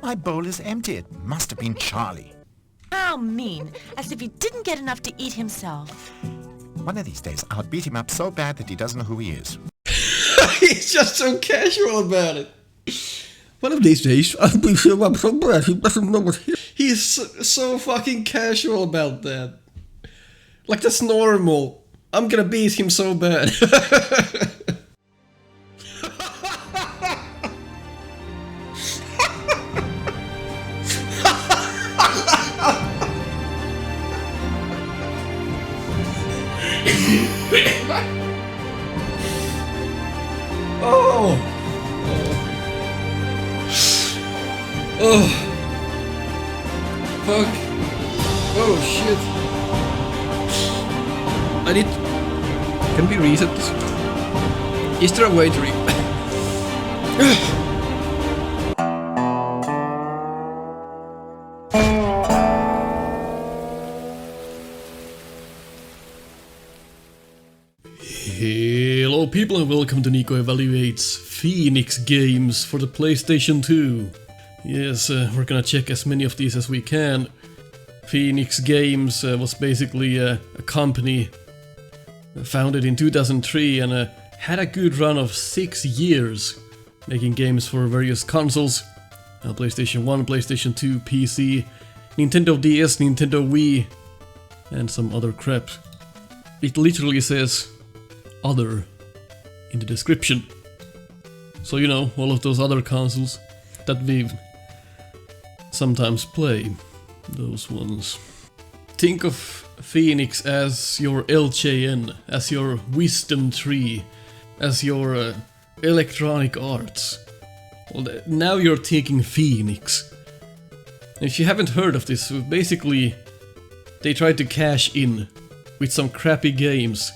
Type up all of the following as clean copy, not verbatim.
My bowl is empty. It must have been Charlie. How mean, as if he didn't get enough to eat himself. One of these days, I'll beat him up so bad that he doesn't know who he is. He's just so casual about it. One of these days, I'll beat him up so bad he doesn't know what he is. He's so fucking casual about that. Like, that's normal. I'm gonna beat him so bad. Oh. Oh. Fuck. Oh shit. I need... Can we reset this? Is there a way to Hello people and welcome to Nico Evaluates Phoenix games for the PlayStation 2. Yes, we're gonna check as many of these as we can. Phoenix Games was basically a company founded in 2003 and had a good run of 6 years making games for various consoles. PlayStation 1, PlayStation 2, PC, Nintendo DS, Nintendo Wii, and some other crap. It literally says other in the description. So you know, all of those other consoles that we sometimes play. Those ones. Think of Phoenix as your LJN, as your wisdom tree, as your electronic arts. Well, now you're taking Phoenix. If you haven't heard of this, basically they tried to cash in with some crappy games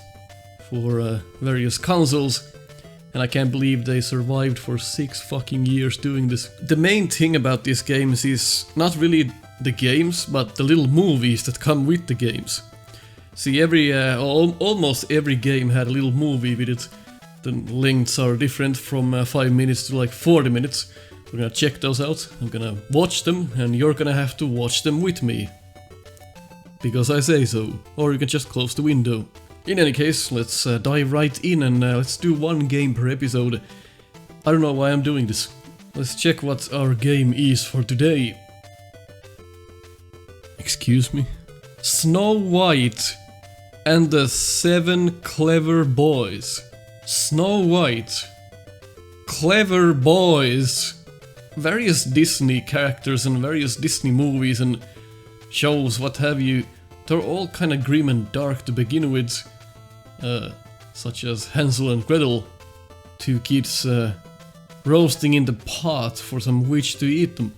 for various consoles, and I can't believe they survived for 6 fucking years doing this. The main thing about these games is not really the games, but the little movies that come with the games. See, almost every game had a little movie with it. The lengths are different from 5 minutes to like 40 minutes. We're gonna check those out, I'm gonna watch them, and you're gonna have to watch them with me. Because I say so, or you can just close the window. In any case, let's dive right in and let's do one game per episode. I don't know why I'm doing this. Let's check what our game is for today. Excuse me? Snow White and the 7 Clever Boys. Snow White. Clever Boys. Various Disney characters and various Disney movies and shows, what have you. They're all kinda grim and dark to begin with. Such as Hansel and Gretel, 2 kids roasting in the pot for some witch to eat them.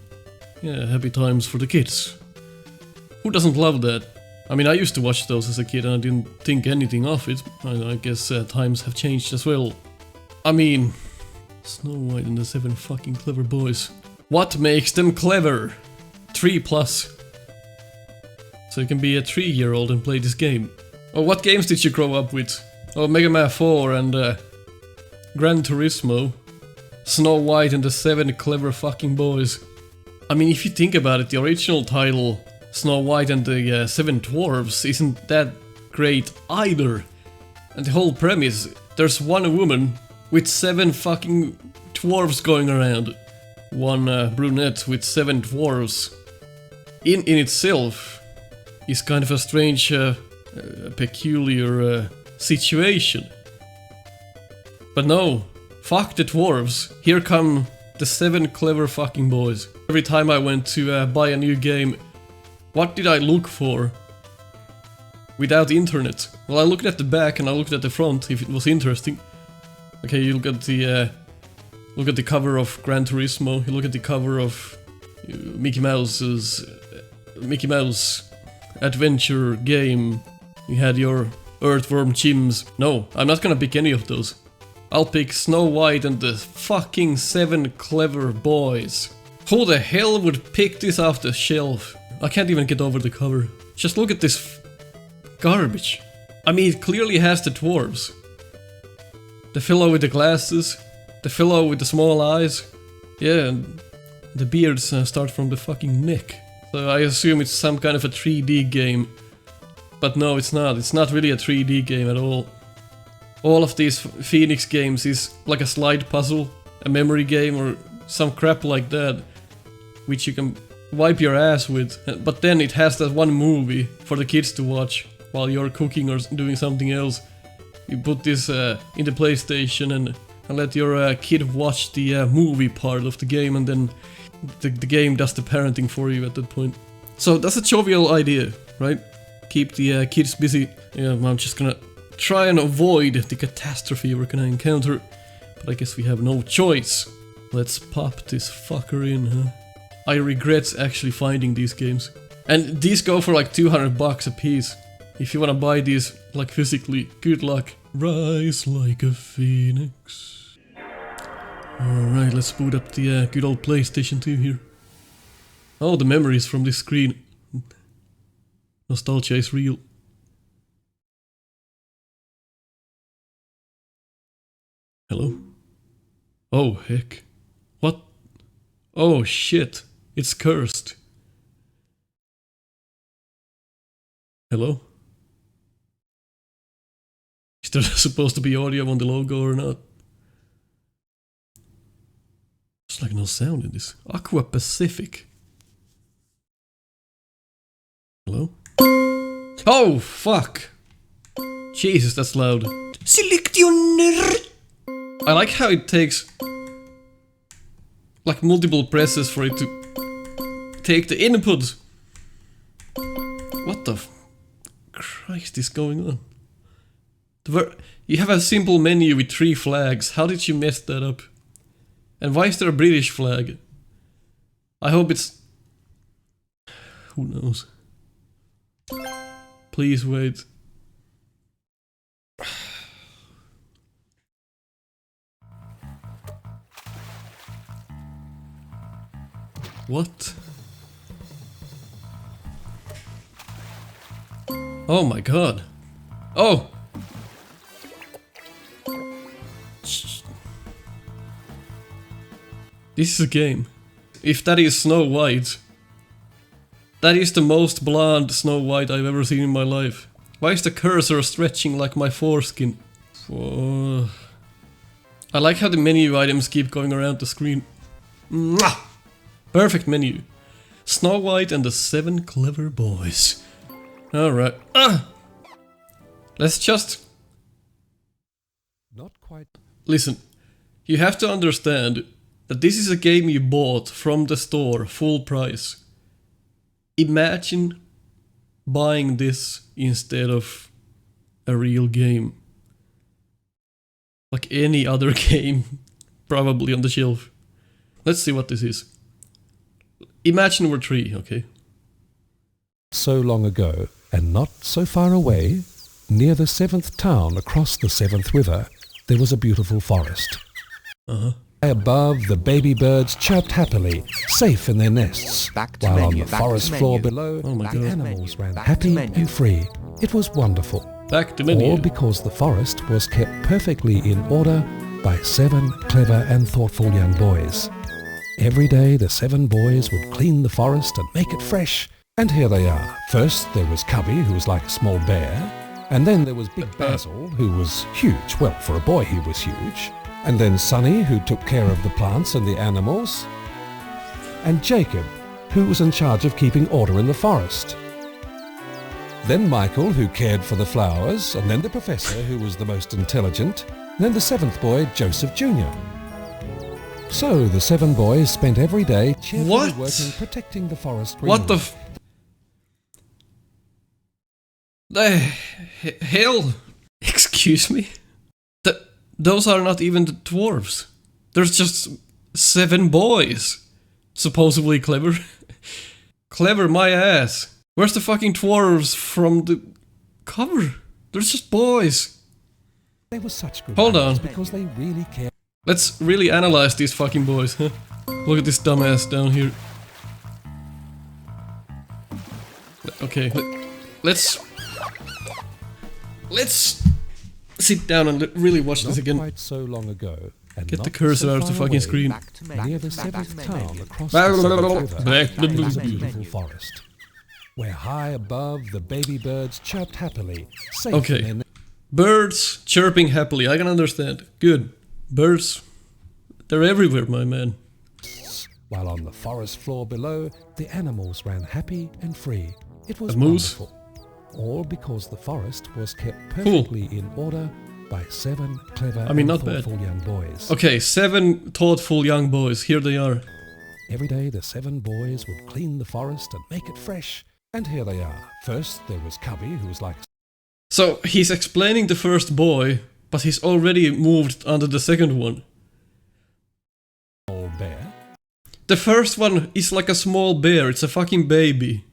Yeah, happy times for the kids. Who doesn't love that? I mean, I used to watch those as a kid and I didn't think anything of it. I guess times have changed as well. I mean, Snow White and the 7 fucking Clever Boys. What makes them clever? 3+. So you can be a 3-year-old and play this game. Oh, what games did you grow up with? Oh, Mega Man 4 and Gran Turismo. Snow White and the 7 Clever fucking Boys. I mean, if you think about it, the original title, Snow White and the 7 Dwarves, isn't that great either. And the whole premise, there's one woman with 7 fucking dwarves going around. One brunette with 7 dwarves. In itself is kind of a strange, peculiar situation. But no, fuck the dwarves. Here come the 7 Clever fucking boys. Every time I went to buy a new game, what did I look for? Without internet. Well, I looked at the back and I looked at the front if it was interesting. Okay, you look at the cover of Gran Turismo. You look at the cover of Mickey Mouse adventure game. You had your Earthworm Jims. No, I'm not gonna pick any of those. I'll pick Snow White and the fucking 7 Clever Boys. Who the hell would pick this off the shelf? I can't even get over the cover. Just look at this garbage. I mean, it clearly has the dwarves. The fellow with the glasses. The fellow with the small eyes. Yeah, The beards start from the fucking neck. So I assume it's some kind of a 3D game. But no, it's not. It's not really a 3D game at all. All of these Phoenix games is like a slide puzzle, a memory game or some crap like that, which you can wipe your ass with. But then it has that one movie for the kids to watch while you're cooking or doing something else. You put this in the PlayStation and let your kid watch the movie part of the game, and then the game does the parenting for you at that point. So that's a jovial idea, right? Keep the kids busy. Yeah, I'm just gonna try and avoid the catastrophe we're gonna encounter, but I guess we have no choice. Let's pop this fucker in, huh? I regret actually finding these games. And these go for like $200 a piece. If you wanna buy these, like physically, good luck. Rise like a phoenix. Alright, let's boot up the good old PlayStation 2 here. Oh, the memories from this screen. Nostalgia is real. Hello? Oh, heck. What? Oh, shit. It's cursed. Hello? Is there supposed to be audio on the logo or not? There's like no sound in this. Aqua Pacific. Hello? Oh, fuck! Jesus, that's loud. Selectioner! I like how it takes like multiple presses for it to take the input. What the Christ is going on? You have a simple menu with 3 flags. How did you mess that up? And why is there a British flag? I hope it's... Who knows? Please wait. What? Oh my god. Oh! This is a game. If that is Snow White, that is the most blonde Snow White I've ever seen in my life. Why is the cursor stretching like my foreskin? Oh. I like how the menu items keep going around the screen. Mwah! Perfect menu. Snow White and the 7 clever boys. Alright. Let's just... Not quite. Listen, you have to understand that this is a game you bought from the store, full price. Imagine buying this instead of a real game. Like any other game, probably on the shelf. Let's see what this is. Imagine we're 3, okay? So long ago, and not so far away, near the 7th town across the 7th river, there was a beautiful forest. Above, the baby birds chirped happily, safe in their nests, while on the forest floor below, the animals ran happy and free. It was wonderful. Back to menu. All because the forest was kept perfectly in order by 7 clever and thoughtful young boys. Every day the 7 boys would clean the forest and make it fresh. And here they are. First there was Cubby, who was like a small bear. And then there was Big Basil, who was huge. Well, for a boy he was huge. And then Sonny, who took care of the plants and the animals. And Jacob, who was in charge of keeping order in the forest. Then Michael, who cared for the flowers. And then the professor, who was the most intelligent. And then the 7th boy, Joseph Jr. So the 7 boys spent every day cheerfully working, protecting the forest greenery. What the hell? Excuse me? Those are not even the dwarves. There's just 7 boys. Supposedly clever. Clever my ass. Where's the fucking dwarves from the cover? There's just boys. They were such good Hold on. because they really cared. Let's really analyze these fucking boys, huh? Look at this dumbass down here. Okay, let's sit down and really watch this again. Not quite so long ago, and Get the not cursor so out of the far fucking away, screen. near the seventh town across Back- the Seventh River, back- there is a beautiful forest, where high above the baby birds chirped happily, safe Okay. in their Birds chirping happily, I can understand. Good. Birds, they're everywhere, my man. nests, while on the forest floor below, the animals ran happy and free. It was A moose? wonderful. All because the forest was kept perfectly in order by 7 clever and not bad. thoughtful young boys. Okay, 7 thoughtful young boys, here they are. Every day the 7 boys would clean the forest and make it fresh. And here they are. First there was Cubby, who was like So, he's explaining the first boy, but he's already moved onto the second one. an old bear. The first one is like a small bear, it's a fucking baby.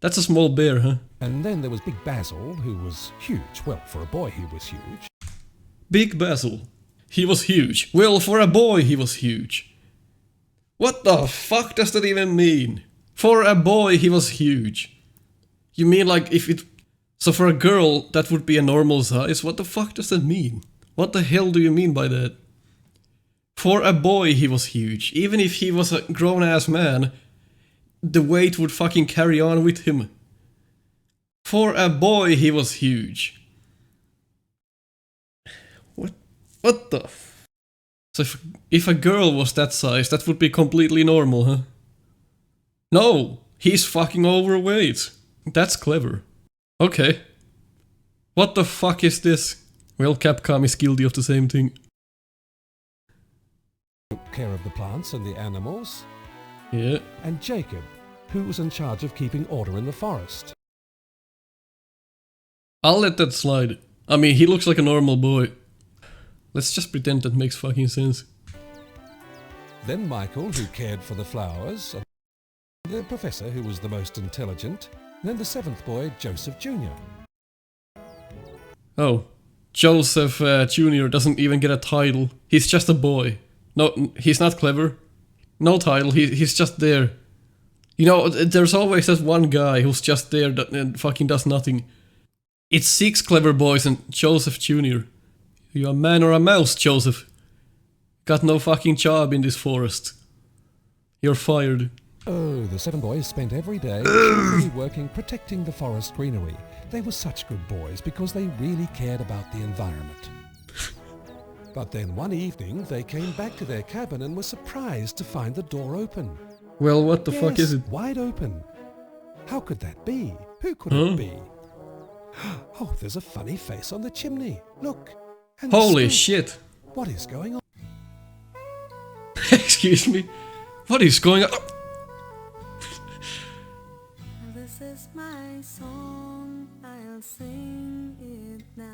That's a small bear, huh? And then there was Big Basil, who was huge. Well, for a boy he was huge. Big Basil. He was huge. Well, for a boy he was huge. What the fuck does that even mean? For a boy he was huge. You mean like if it... So for a girl that would be a normal size? What the fuck does that mean? What the hell do you mean by that? For a boy he was huge. Even if he was a grown-ass man, the weight would fucking carry on with him. For a boy he was huge. What the f... So if a girl was that size, that would be completely normal, huh? No! He's fucking overweight. That's clever. Okay. What the fuck is this? Well, Capcom is guilty of the same thing. Took care of the plants and the animals. Yeah. And Jacob, who was in charge of keeping order in the forest. I'll let that slide. I mean, he looks like a normal boy. Let's just pretend that makes fucking sense. Then Michael, who cared for the flowers. And the professor, who was the most intelligent. And then the 7th boy, Joseph Jr. Oh. Joseph Jr. doesn't even get a title. He's just a boy. No, he's not clever. No title, he's just there. You know, there's always that one guy who's just there that fucking does nothing. It's 6 clever boys and Joseph Jr. You a man or a mouse, Joseph? Got no fucking job in this forest. You're fired. Oh, the 7 boys spent every day cheerfully working protecting the forest greenery. They were such good boys because they really cared about the environment. But then one evening they came back to their cabin and were surprised to find the door open. Well, what the fuck is it? Wide open. How could that be? Who could Huh? it be? Oh, there's a funny face on the chimney. Look. And the Holy smoke. shit. What is going on? Excuse me? What is going on? This is my song, I'll sing it now.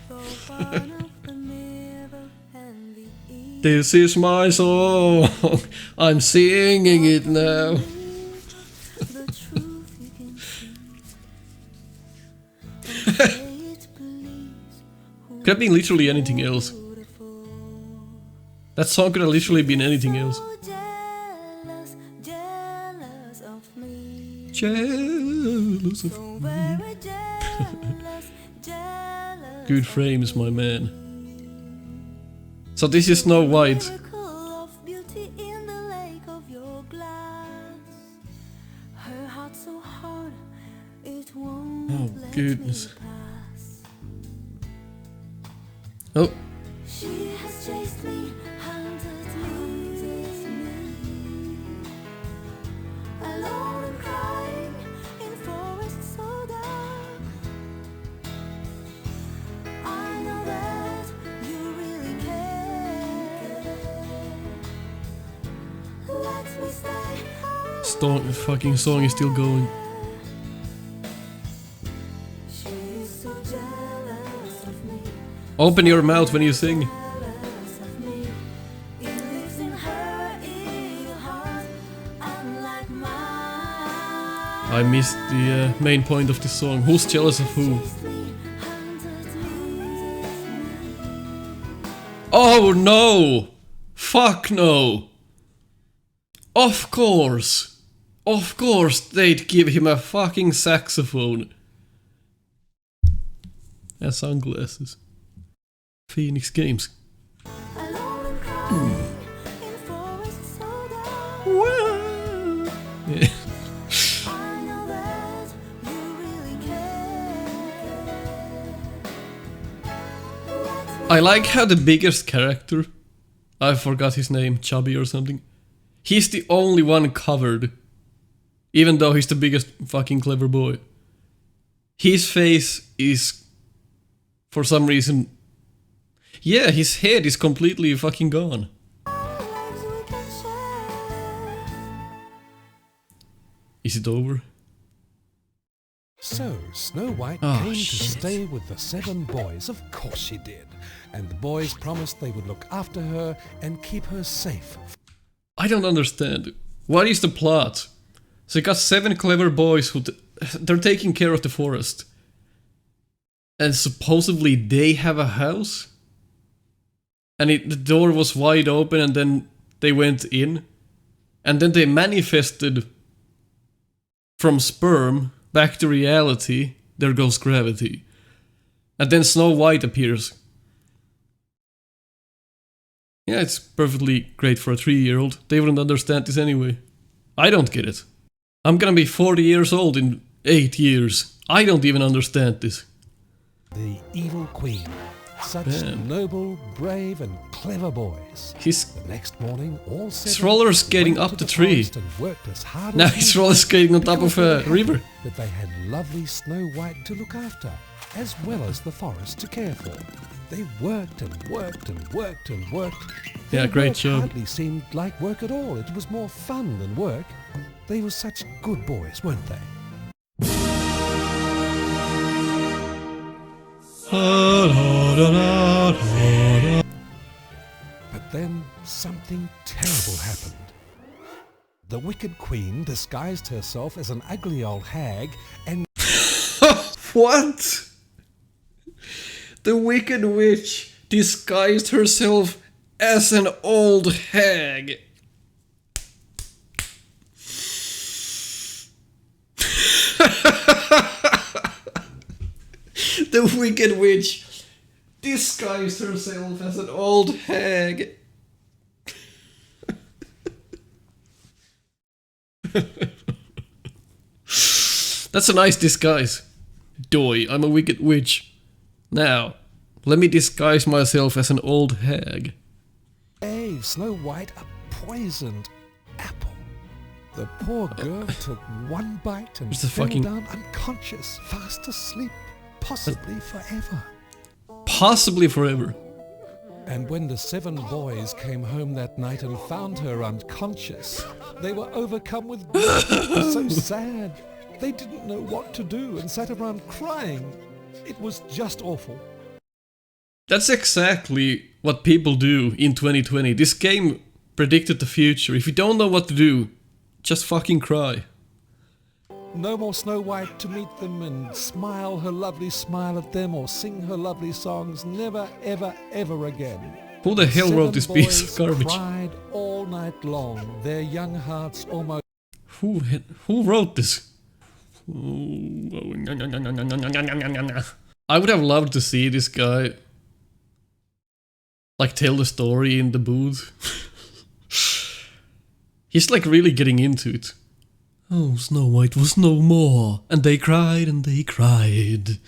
The one of the middle and the east. This is my song. I'm singing it now. The truth you can see. Say it, please. Could have been literally anything else. That song could have literally been anything else. So jealous, jealous of me. Jealous of So very jealous, jealous. good frames, my man. So this is Snow White. Miracle of beauty in the lake of your glass. Her heart so hard it won't Oh, let goodness. me pass. Oh, She has chased me, hunted me, alone and crying in forests so dark. I know that you really care. Let me stay. fucking song is still going. She's so jealous of me. Open your mouth when you sing. Jealous of me. It lives in her evil heart, unlike mine. I missed the main point of the song. Who's jealous of who? Oh no! Fuck no! Of course! Of course they'd give him a fucking saxophone. And sunglasses. Phoenix Games. Alone and crying in forests so dark. Yeah. I know that you really care. I like how the biggest character, I forgot his name, Chubby or something, he's the only one covered. Even though he's the biggest fucking clever boy. His face is, for some reason... Yeah, his head is completely fucking gone. Lives we can share. Is it over? So Snow White Oh, came shit. to stay with the 7 boys. Of course she did. And the boys promised they would look after her and keep her safe. I don't understand. What is the plot? So you got 7 clever boys who... they're taking care of the forest. And supposedly they have a house? And the door was wide open and then they went in. And then they manifested from sperm back to reality. There goes gravity. And then Snow White appears. Yeah, it's perfectly great for a 3-year-old. They wouldn't understand this anyway. I don't get it. I'm gonna be 40 years old in 8 years. I don't even understand this. The evil queen. Such Damn. noble, brave and clever boys. He's... The next morning, all 7 roller skating went up to the tree. forest and worked as hard Now as he's usual roller skating on top because of they a were happy river. That they had lovely Snow White to look after, as well as the forest to care for. They worked and worked and worked and worked. Yeah, Their great work job. hardly seemed like work at all. It was more fun than work. They were such good boys, weren't they? But then something terrible happened. The wicked queen disguised herself as an ugly old hag and What? The Wicked Witch disguised herself as an old hag. The Wicked Witch disguised herself as an old hag. That's a nice disguise. Doi, I'm a wicked witch. Now, let me disguise myself as an old hag. gave Snow White a poisoned apple. The poor girl took one bite and Where's the fell fucking- down unconscious, fast asleep, possibly forever. Possibly forever. And when the 7 boys came home that night and found her unconscious, they were overcome with grief. It was so sad. They didn't know what to do and sat around crying. It was just awful. That's exactly what people do in 2020. This game predicted the future. If you don't know what to do, just fucking cry. No more Snow White to meet them and smile her lovely smile at them or sing her lovely songs. Never, ever, ever again. Who the hell 7 wrote this piece of boys garbage? cried all night long, their young hearts almost... Who wrote this? I would have loved to see this guy like tell the story in the booth. He's like really getting into it. Oh, Snow White was no more, and they cried and they cried.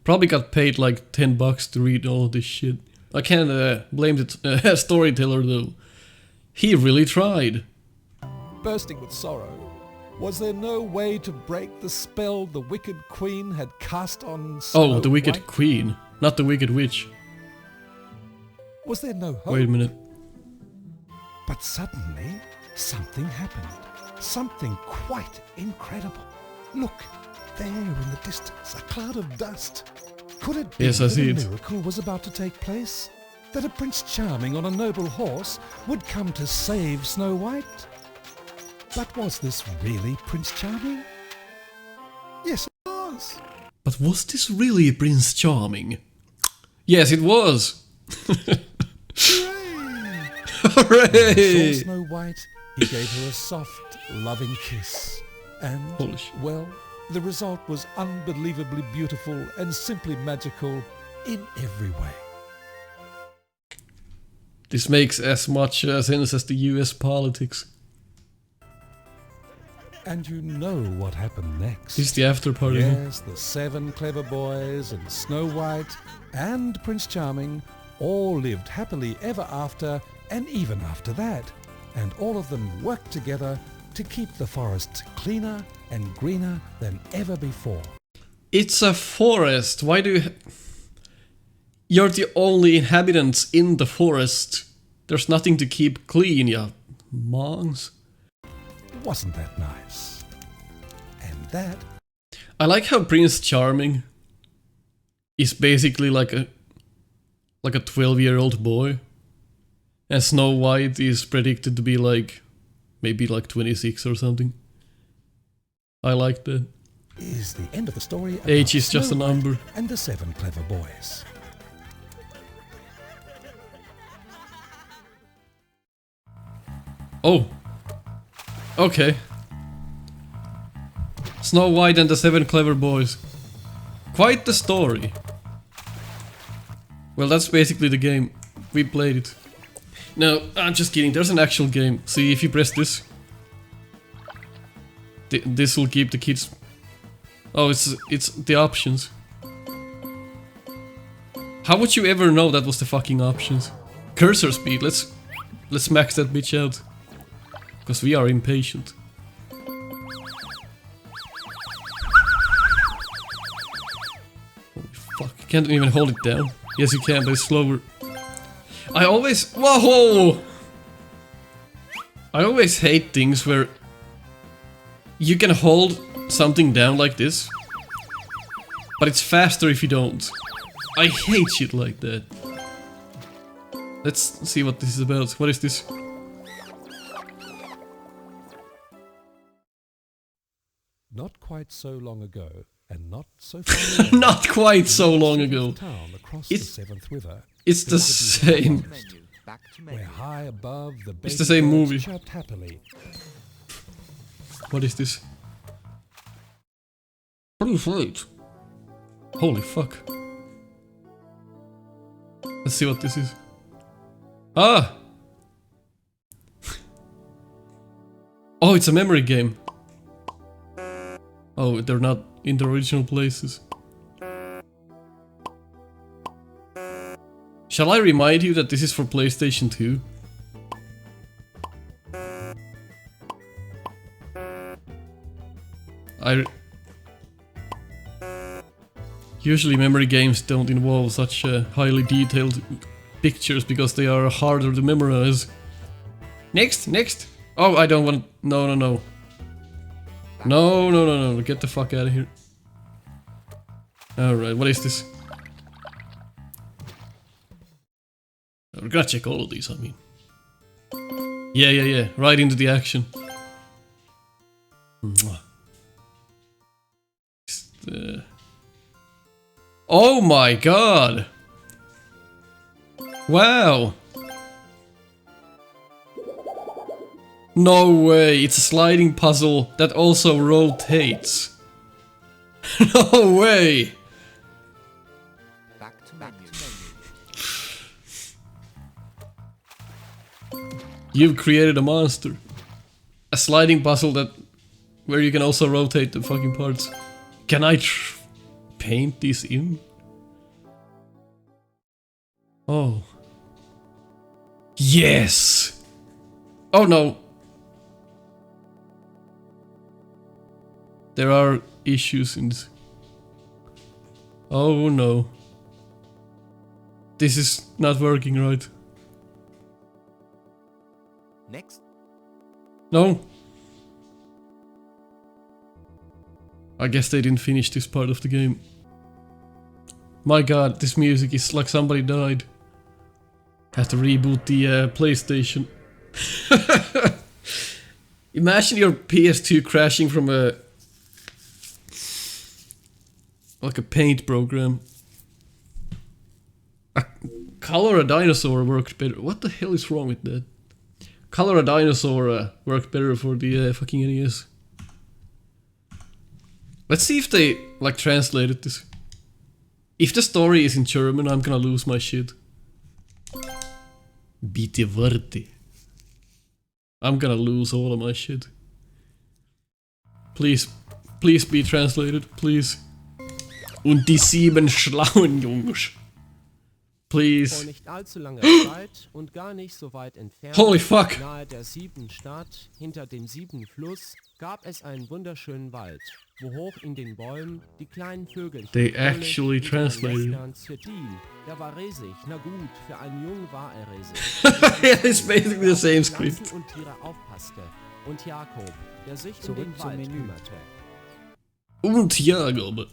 Probably got paid like $10 to read all of this shit. I can't blame the storyteller though. He really tried. bursting with sorrow. Was there no way to break the spell the wicked queen had cast on Snow Oh, the Wicked White? Queen, not the Wicked Witch. Was there no hope? Wait a minute. But suddenly, something happened. Something quite incredible. Look, there in the distance, a cloud of dust. Could it be Yes, I that see a it. miracle was about to take place? That a Prince Charming on a noble horse would come to save Snow White? But was this really Prince Charming? Yes, it was. But was this really Prince Charming? Yes, it was. Hooray! Hooray! Saw Snow White, he gave her a soft, loving kiss. And, Holy shit. well, the result was unbelievably beautiful and simply magical in every way. This makes as much sense as the US politics. And you know what happened next. This is the after party. Yes, the 7 clever boys and Snow White and Prince Charming all lived happily ever after, and even after that. And all of them worked together to keep the forests cleaner and greener than ever before. It's a forest. Why do you... You're the only inhabitants in the forest. There's nothing to keep clean, ya monks. Wasn't that nice? And that... I like how Prince Charming is basically like a 12-year-old boy. And Snow White is predicted to be like, maybe like 26 or something. I like that. Is the end of the story about Age is just a Snow White number. and the 7 clever boys. Oh. Okay. Snow White and the 7 clever boys. Quite the story. Well, that's basically the game. We played it. No, I'm just kidding. There's an actual game. See, if you press this, this will keep the kids. Oh, it's the options. How would you ever know that was the fucking options? Cursor speed. Let's max that bitch out. Because we are impatient. Holy fuck, you can't even hold it down. Yes you can, but it's slower. I always... Whoa! I always hate things where you can hold something down like this, but it's faster if you don't. I hate shit like that. Let's see what this is about. What is this? Not quite so long ago, and not so far away, Not quite so long ago. town across It's- the 7th River, It's the same. where high above the It's the same baby birds movie. chirped happily. What is this? Please wait. Holy fuck. Let's see what this is. Ah! Oh, it's a memory game. Oh, they're not in the original places. Shall I remind you that this is for PlayStation 2? Usually memory games don't involve such highly detailed pictures because they are harder to memorize. Next, next! Oh, I don't want... No. No, get the fuck out of here. Alright, what is this? We're gonna check all of these, I mean. Yeah, right into the action. Mwah. Oh my god! Wow! No way, it's a sliding puzzle that also rotates. No way! Back to menu. You've created a monster. A sliding puzzle that... where you can also rotate the fucking parts. Can I paint this in? Oh. Yes! Oh no. There are issues in this. Oh no. This is not working right. Next. No. I guess they didn't finish this part of the game. My god, this music is like somebody died. Have to reboot the PlayStation. Imagine your PS2 crashing from a... like a paint program. Color a Dinosaur worked better. What the hell is wrong with that? Color a Dinosaur worked better for the fucking NES. Let's see if they like translated this. If the story is in German, I'm gonna lose my shit. Bitte warte. I'm gonna lose all of my shit. Please be translated, please. Und die 7 schlauen Jungs. Please. Vor nicht allzu langer Zeit und gar nicht so weit entfernt, Holy fuck. nahe der 7. Stadt, hinter dem 7. Fluss, gab es einen wunderschönen Wald, wo hoch in den Bäumen die kleinen Vögel They actually translated. Der war riesig, na gut, für einen Jungen war er riesig. Yeah, it's basically the same Pflanzen script. und Tiere aufpasste. Und Jakob, der sich um den Wald kümmerte. Und Jakob.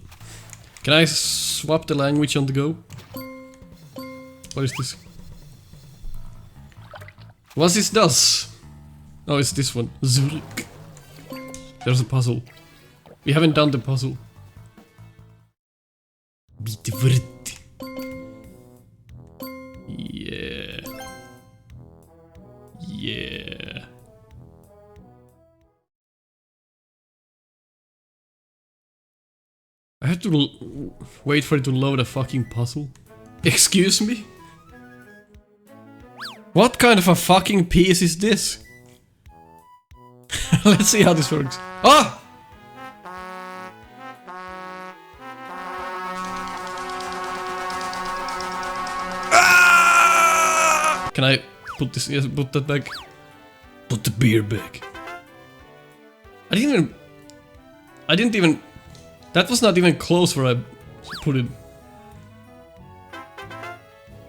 Can I swap the language on the go? What is this? Was ist das? Oh, it's this one. Zurück. There's a puzzle. We haven't done the puzzle. Bitte warte. Yeah. Yeah. I have to wait for it to load a fucking puzzle. Excuse me? What kind of a fucking piece is this? Let's see how this works. Ah! Ah! Can I put this? Yes, put that back. Put the beer back. I didn't even. That was not even close where I put it.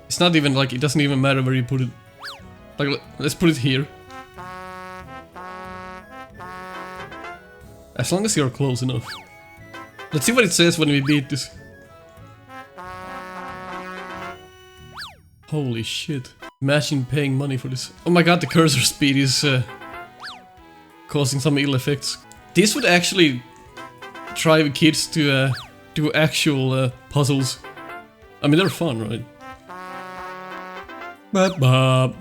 It's not even like, it doesn't even matter where you put it. Like, let's put it here. As long as you're close enough. Let's see what it says when we beat this. Holy shit. Imagine paying money for this. Oh my god, the cursor speed is causing some ill effects. This would actually drive kids to do actual puzzles. I mean, they're fun, right? Bop.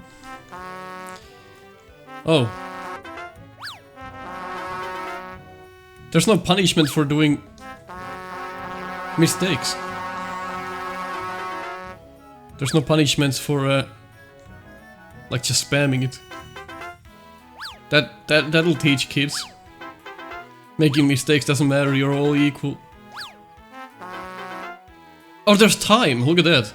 Oh. There's no punishment for doing mistakes. There's no punishments for like just spamming it. That'll teach kids. Making mistakes doesn't matter, you're all equal. Oh, there's time, look at that.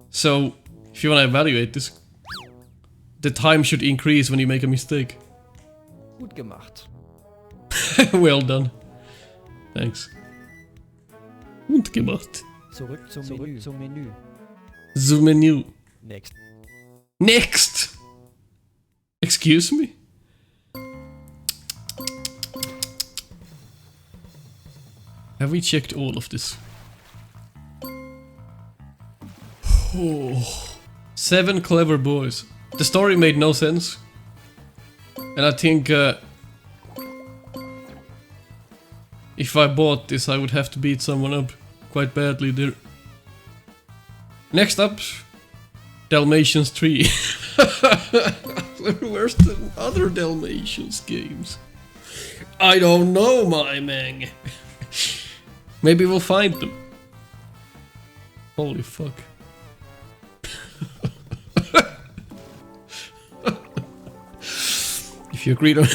So, if you wanna evaluate this, the time should increase when you make a mistake. Gut gemacht. Well done. Thanks. Gut gemacht. Zurück zum Menü. The menu. Next. Excuse me? Have we checked all of this? Oh. 7 clever boys. The story made no sense. And I think if I bought this, I would have to beat someone up quite badly there. Next up, Dalmatians 3. Where's the other Dalmatians games? I don't know, my man. Maybe we'll find them. Holy fuck. If you agreed on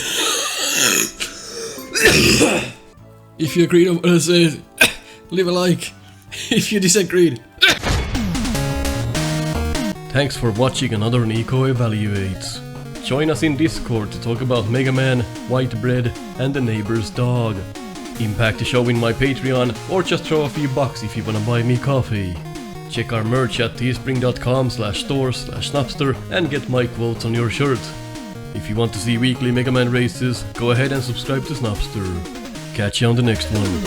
if you agreed on what I said, leave a like. If you disagreed. Thanks for watching another Nico Evaluates. Join us in Discord to talk about Mega Man, White Bread, and the neighbor's dog. Impact the show in my Patreon, or just throw a few bucks if you wanna buy me coffee. Check our merch at teespring.com/store/Snupster and get my quotes on your shirt. If you want to see weekly Mega Man races, go ahead and subscribe to Snupster. Catch you on the next one.